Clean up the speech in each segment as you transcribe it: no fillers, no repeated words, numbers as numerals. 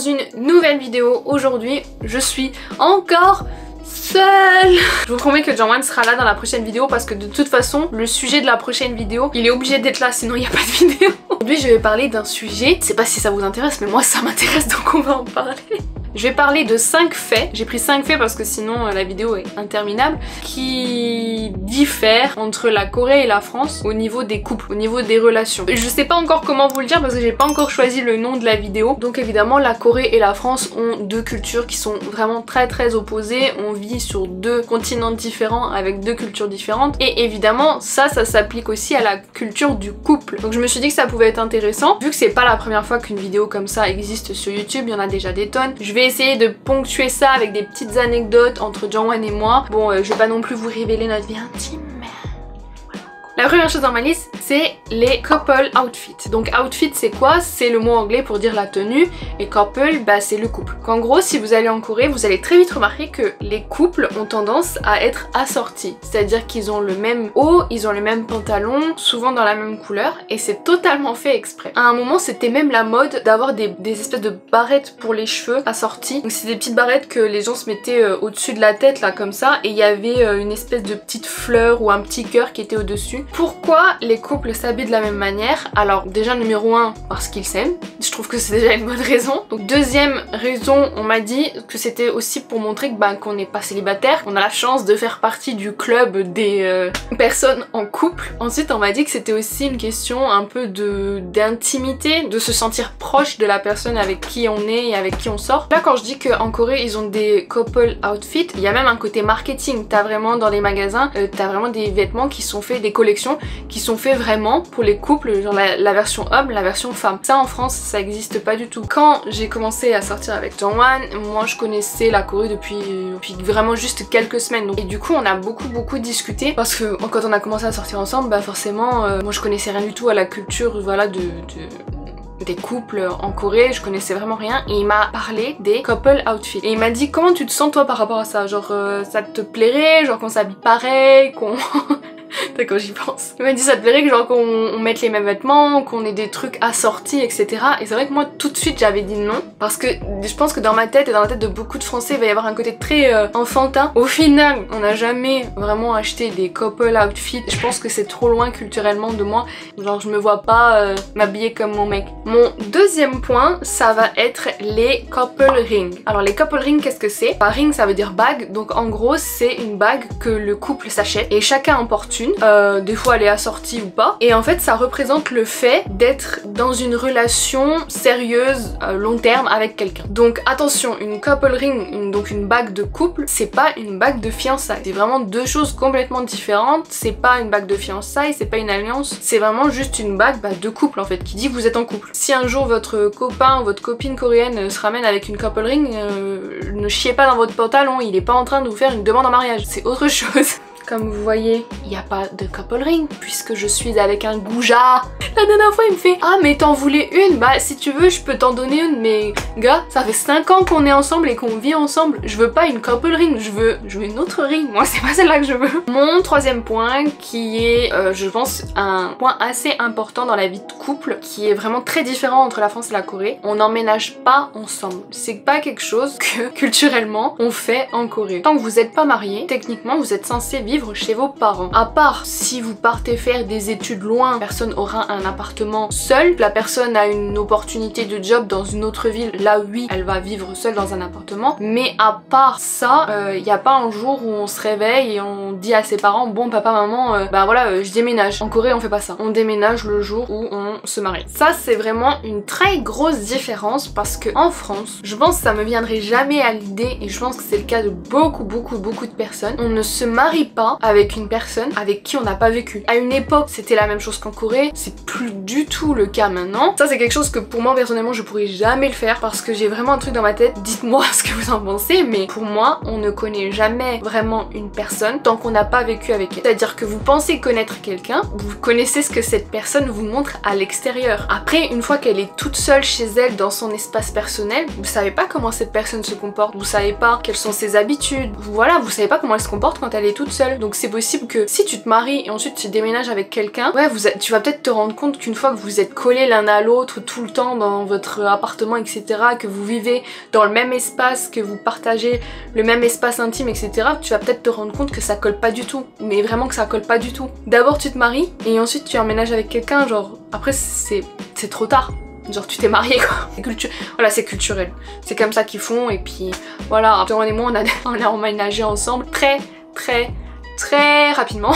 une nouvelle vidéo. Aujourd'hui, je suis encore seule. Je vous promets que Jungwon sera là dans la prochaine vidéo parce que de toute façon, le sujet de la prochaine vidéo, il est obligé d'être là, sinon il n'y a pas de vidéo. Aujourd'hui, je vais parler d'un sujet, je sais pas si ça vous intéresse, mais moi ça m'intéresse donc on va en parler. Je vais parler de 5 faits, j'ai pris 5 faits parce que sinon la vidéo est interminable, qui diffèrent entre la Corée et la France au niveau des couples, au niveau des relations. Je sais pas encore comment vous le dire parce que j'ai pas encore choisi le nom de la vidéo. Donc évidemment la Corée et la France ont deux cultures qui sont vraiment très opposées. On vit sur deux continents différents avec deux cultures différentes. Et évidemment ça s'applique aussi à la culture du couple. Donc je me suis dit que ça pouvait être intéressant. Vu que c'est pas la première fois qu'une vidéo comme ça existe sur YouTube, il y en a déjà des tonnes. Je vais essayer de ponctuer ça avec des petites anecdotes entre Jungwon et moi. Bon, je vais pas non plus vous révéler notre vie intime, mais... La première chose dans ma liste, c'est les couple outfits. Donc outfit c'est quoi? C'est le mot anglais pour dire la tenue et couple, bah c'est le couple. En gros, si vous allez en Corée, vous allez très vite remarquer que les couples ont tendance à être assortis. C'est-à-dire qu'ils ont le même haut, ils ont le même pantalon, souvent dans la même couleur et c'est totalement fait exprès. À un moment, c'était même la mode d'avoir des espèces de barrettes pour les cheveux assorties. Donc c'est des petites barrettes que les gens se mettaient au-dessus de la tête là comme ça et il y avait une espèce de petite fleur ou un petit cœur qui était au-dessus. Pourquoi les couples s'habillent de la même manière? Alors déjà numéro 1, parce qu'ils s'aiment. Je trouve que c'est déjà une bonne raison. Donc deuxième raison, on m'a dit que c'était aussi pour montrer que qu'on n'est pas célibataire, qu'on a la chance de faire partie du club des personnes en couple. Ensuite on m'a dit que c'était aussi une question un peu d'intimité, de se sentir proche de la personne avec qui on est et avec qui on sort. Là quand je dis qu'en Corée ils ont des couple outfits, il y a même un côté marketing. T'as vraiment dans les magasins, t'as vraiment des vêtements qui sont faits, des collections qui sont faits vraiment pour les couples, genre la version homme, la version femme. Ça en France ça existe pas du tout. Quand j'ai commencé à sortir avec Jungwon, moi je connaissais la Corée depuis vraiment juste quelques semaines. Donc, et du coup on a beaucoup discuté parce que quand on a commencé à sortir ensemble, bah forcément moi je connaissais rien du tout à la culture, voilà, des couples en Corée, je connaissais vraiment rien et il m'a parlé des couple outfits. Et il m'a dit comment tu te sens toi par rapport à ça, genre ça te plairait, genre qu'on s'habille pareil, qu'on... quand j'y pense. Il m'a dit ça te plairait que genre qu'on mette les mêmes vêtements, qu'on ait des trucs assortis, etc. Et c'est vrai que moi tout de suite j'avais dit non parce que je pense que dans ma tête et dans la tête de beaucoup de Français il va y avoir un côté très enfantin. Au final on n'a jamais vraiment acheté des couple outfits. Je pense que c'est trop loin culturellement de moi. Genre je me vois pas m'habiller comme mon mec. Mon deuxième point ça va être les couple rings. Alors les couple rings qu'est-ce que c'est? Ring ça veut dire bague, donc en gros c'est une bague que le couple s'achète et chacun en porte une. Des fois elle est assortie ou pas et en fait ça représente le fait d'être dans une relation sérieuse long terme avec quelqu'un. Donc attention, une couple ring, donc une bague de couple, c'est pas une bague de fiançailles. C'est vraiment deux choses complètement différentes. C'est pas une bague de fiançailles, c'est pas une alliance, c'est vraiment juste une bague de couple en fait qui dit que vous êtes en couple. Si un jour votre copain ou votre copine coréenne se ramène avec une couple ring, ne chiez pas dans votre pantalon, il est pas en train de vous faire une demande en mariage, c'est autre chose. Comme vous voyez, il n'y a pas de couple ring puisque je suis avec un goujat. La dernière fois il me fait ah mais t'en voulais une? Bah si tu veux je peux t'en donner une, mais gars ça fait 5 ans qu'on est ensemble et qu'on vit ensemble. Je veux pas une couple ring, je veux une autre ring. Moi c'est pas celle-là que je veux. Mon troisième point qui est je pense un point assez important dans la vie de couple, qui est vraiment très différent entre la France et la Corée. On n'emménage pas ensemble. C'est pas quelque chose que culturellement on fait en Corée. Tant que vous n'êtes pas mariés, techniquement vous êtes censé vivre chez vos parents. À part si vous partez faire des études loin, personne aura un appartement seul. La personne a une opportunité de job dans une autre ville, là oui, elle va vivre seule dans un appartement. Mais à part ça, il n'y a pas un jour où on se réveille et on dit à ses parents bon papa maman, bah voilà je déménage. En Corée on fait pas ça. On déménage le jour où on se marie. Ça c'est vraiment une très grosse différence parce que en France, je pense que ça me viendrait jamais à l'idée et je pense que c'est le cas de beaucoup de personnes. On ne se marie pas avec une personne avec qui on n'a pas vécu. À une époque c'était la même chose qu'en Corée, c'est plus du tout le cas maintenant. Ça c'est quelque chose que pour moi personnellement je pourrais jamais le faire parce que j'ai vraiment un truc dans ma tête, dites-moi ce que vous en pensez, mais pour moi on ne connaît jamais vraiment une personne tant qu'on n'a pas vécu avec elle. C'est-à-dire que vous pensez connaître quelqu'un, vous connaissez ce que cette personne vous montre à l'extérieur. Après une fois qu'elle est toute seule chez elle dans son espace personnel, vous savez pas comment cette personne se comporte, vous savez pas quelles sont ses habitudes, voilà, vous savez pas comment elle se comporte quand elle est toute seule. seule. Donc c'est possible que si tu te maries et ensuite tu déménages avec quelqu'un, ouais, tu vas peut-être te rendre compte qu'une fois que vous êtes collés l'un à l'autre tout le temps dans votre appartement, etc., que vous vivez dans le même espace, que vous partagez le même espace intime, etc., tu vas peut-être te rendre compte que ça colle pas du tout. Mais vraiment que ça colle pas du tout. D'abord tu te maries et ensuite tu emménages avec quelqu'un, genre après c'est trop tard. Genre tu t'es marié quoi. Voilà, c'est culturel. C'est comme ça qu'ils font et puis voilà. Joanne et moi on a emménagé ensemble très rapidement.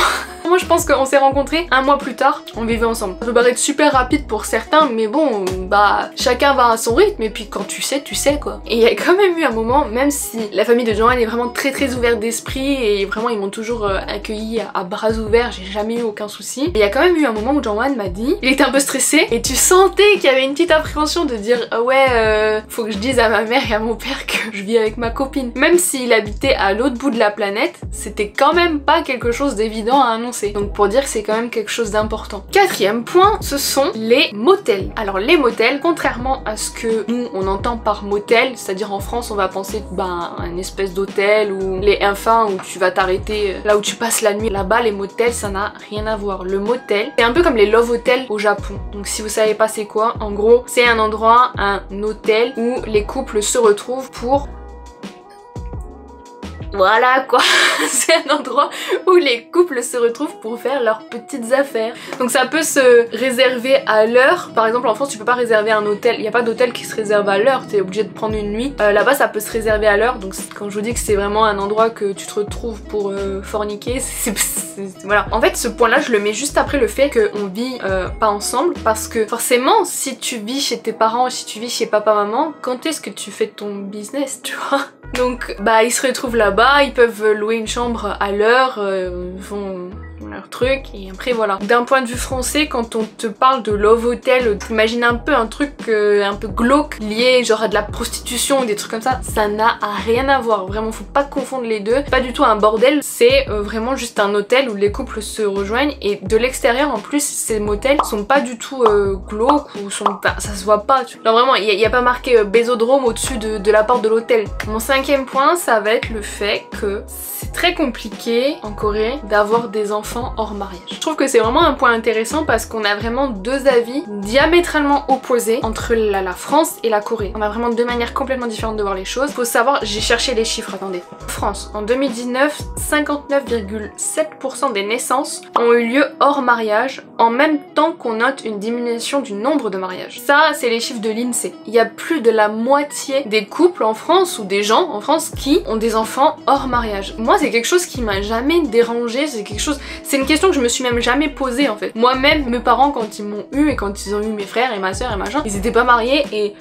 Moi je pense qu'on s'est rencontrés un mois plus tard, on vivait ensemble. Ça peut paraître super rapide pour certains, mais bon, bah chacun va à son rythme et puis quand tu sais quoi. Et il y a quand même eu un moment, même si la famille de Joanne est vraiment très ouverte d'esprit et vraiment ils m'ont toujours accueilli à bras ouverts, j'ai jamais eu aucun souci. Il y a quand même eu un moment où Joanne m'a dit, il était un peu stressé et tu sentais qu'il y avait une petite appréhension de dire ouais, faut que je dise à ma mère et à mon père que je vis avec ma copine. Même s'il habitait à l'autre bout de la planète, c'était quand même pas quelque chose d'évident à annoncer. Donc pour dire que c'est quand même quelque chose d'important. Quatrième point, ce sont les motels. Alors les motels, contrairement à ce que nous on entend par motel, c'est-à-dire en France on va penser à une espèce d'hôtel ou les infins où tu vas t'arrêter là où tu passes la nuit. Là-bas les motels ça n'a rien à voir. Le motel c'est un peu comme les love hotels au Japon. Donc si vous savez pas c'est quoi, en gros c'est un endroit, un hôtel où les couples se retrouvent pour... Voilà quoi, c'est un endroit où les couples se retrouvent pour faire leurs petites affaires. Donc ça peut se réserver à l'heure. Par exemple en France tu peux pas réserver un hôtel, il n'y a pas d'hôtel qui se réserve à l'heure, t'es obligé de prendre une nuit. Là-bas ça peut se réserver à l'heure, donc quand je vous dis que c'est vraiment un endroit que tu te retrouves pour forniquer, voilà. En fait ce point là je le mets juste après le fait qu'on vit pas ensemble, parce que forcément si tu vis chez tes parents, si tu vis chez papa-maman, quand est-ce que tu fais ton business, tu vois? Donc bah ils se retrouvent là-bas, ils peuvent louer une chambre à l'heure, font leur truc et après voilà. D'un point de vue français, quand on te parle de love hotel, t'imagines un peu un truc un peu glauque lié genre à de la prostitution ou des trucs comme ça. Ça n'a rien à voir, vraiment faut pas confondre les deux. Pas du tout un bordel, c'est vraiment juste un hôtel où les couples se rejoignent et de l'extérieur en plus ces motels sont pas du tout glauques ou ça se voit pas. Non vraiment il y a pas marqué Bésodrome au-dessus de la porte de l'hôtel. Mon cinquième point ça va être le fait que c'est très compliqué en Corée d'avoir des enfants hors mariage. Je trouve que c'est vraiment un point intéressant parce qu'on a vraiment deux avis diamétralement opposés entre la France et la Corée. On a vraiment deux manières complètement différentes de voir les choses. Faut savoir, j'ai cherché les chiffres, attendez. France, en 2019, 59,7% des naissances ont eu lieu hors mariage en même temps qu'on note une diminution du nombre de mariages. Ça, c'est les chiffres de l'INSEE. Il y a plus de la moitié des couples en France ou des gens en France qui ont des enfants hors mariage. Moi, c'est quelque chose qui m'a jamais dérangé, c'est une question que je me suis même jamais posée en fait. Moi-même, mes parents quand ils m'ont eu et quand ils ont eu mes frères et ma soeur et machin, ils étaient pas mariés et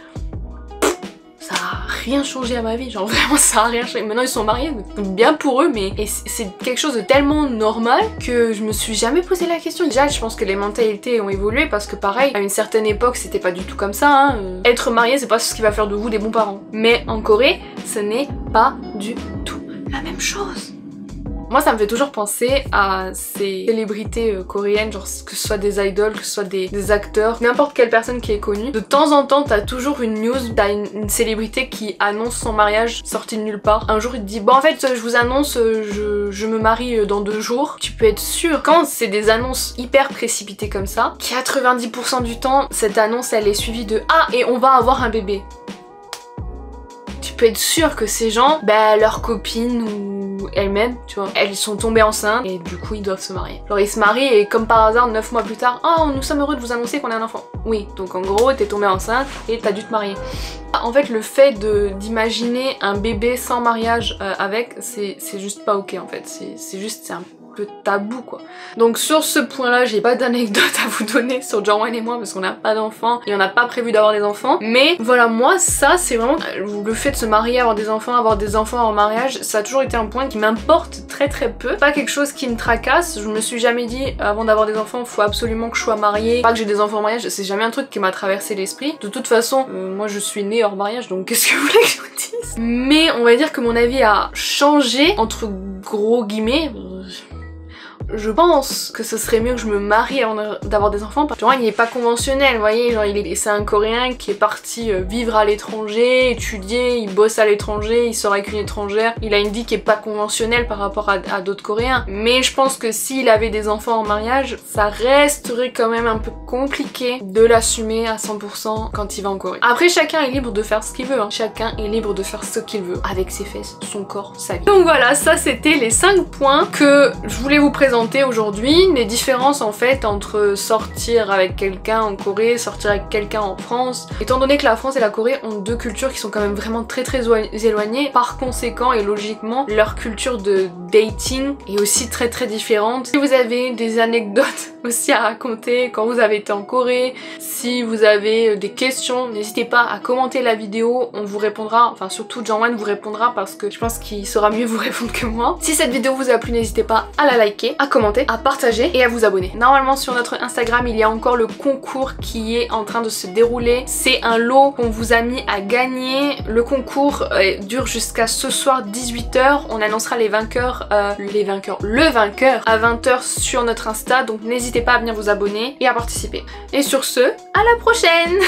ça a rien changé à ma vie, genre vraiment ça a rien changé. Maintenant ils sont mariés, bien pour eux, mais c'est quelque chose de tellement normal que je me suis jamais posé la question. Déjà je pense que les mentalités ont évolué parce que pareil, à une certaine époque c'était pas du tout comme ça, hein. Être marié c'est pas ce qui va faire de vous des bons parents. Mais en Corée, ce n'est pas du tout la même chose. Moi ça me fait toujours penser à ces célébrités coréennes, genre que ce soit des idoles, que ce soit des acteurs, n'importe quelle personne qui est connue. De temps en temps t'as toujours une news, t'as une célébrité qui annonce son mariage sorti de nulle part. Un jour il te dit bon en fait je vous annonce je me marie dans 2 jours. Tu peux être sûr quand c'est des annonces hyper précipitées comme ça, 90% du temps cette annonce elle est suivie de ah et on va avoir un bébé. Tu peux être sûr que ces gens, bah leurs copines ou elles-mêmes, tu vois, elles sont tombées enceintes et du coup ils doivent se marier. Alors ils se marient et comme par hasard 9 mois plus tard, oh nous sommes heureux de vous annoncer qu'on a un enfant. Oui, donc en gros t'es tombée enceinte et t'as dû te marier. En fait le fait d'imaginer un bébé sans mariage avec, c'est juste pas ok en fait, c'est un peu tabou quoi. Donc sur ce point là j'ai pas d'anecdote à vous donner sur Joanne et moi parce qu'on n'a pas d'enfants et on n'a pas prévu d'avoir des enfants, mais voilà moi ça c'est vraiment le fait de se marier, avoir des enfants en mariage, ça a toujours été un point qui m'importe très peu, pas quelque chose qui me tracasse. Je me suis jamais dit avant d'avoir des enfants faut absolument que je sois mariée, pas que j'ai des enfants en mariage, c'est jamais un truc qui m'a traversé l'esprit. De toute façon moi je suis née hors mariage donc qu'est-ce que vous voulez que je vous dise. Mais on va dire que mon avis a changé entre gros guillemets. je pense que ce serait mieux que je me marie avant d'avoir des enfants. Genre il n'est pas conventionnel, vous voyez, genre c'est un Coréen qui est parti vivre à l'étranger, étudier, il bosse à l'étranger, il sort avec une étrangère, il a une vie qui est pas conventionnelle par rapport à d'autres Coréens. Mais je pense que s'il avait des enfants en mariage, ça resterait quand même un peu compliqué de l'assumer à 100% quand il va en Corée. Après chacun est libre de faire ce qu'il veut, hein. Chacun est libre de faire ce qu'il veut avec ses fesses, son corps, sa vie. Donc voilà, ça c'était les 5 points que je voulais vous présenter aujourd'hui, les différences en fait entre sortir avec quelqu'un en Corée, sortir avec quelqu'un en France. Étant donné que la France et la Corée ont deux cultures qui sont quand même vraiment très éloignées, par conséquent et logiquement leur culture de dating est aussi très différente. Si vous avez des anecdotes aussi à raconter quand vous avez été en Corée, si vous avez des questions, n'hésitez pas à commenter la vidéo, on vous répondra, enfin surtout Jungwon vous répondra parce que je pense qu'il saura mieux vous répondre que moi. Si cette vidéo vous a plu, n'hésitez pas à la liker, à commenter, à partager et à vous abonner. Normalement sur notre Instagram il y a encore le concours qui est en train de se dérouler. C'est un lot qu'on vous a mis à gagner. Le concours dure jusqu'à ce soir 18 h. On annoncera les vainqueurs, le vainqueur à 20 h sur notre Insta, donc n'hésitez pas à venir vous abonner et à participer. Et sur ce, à la prochaine.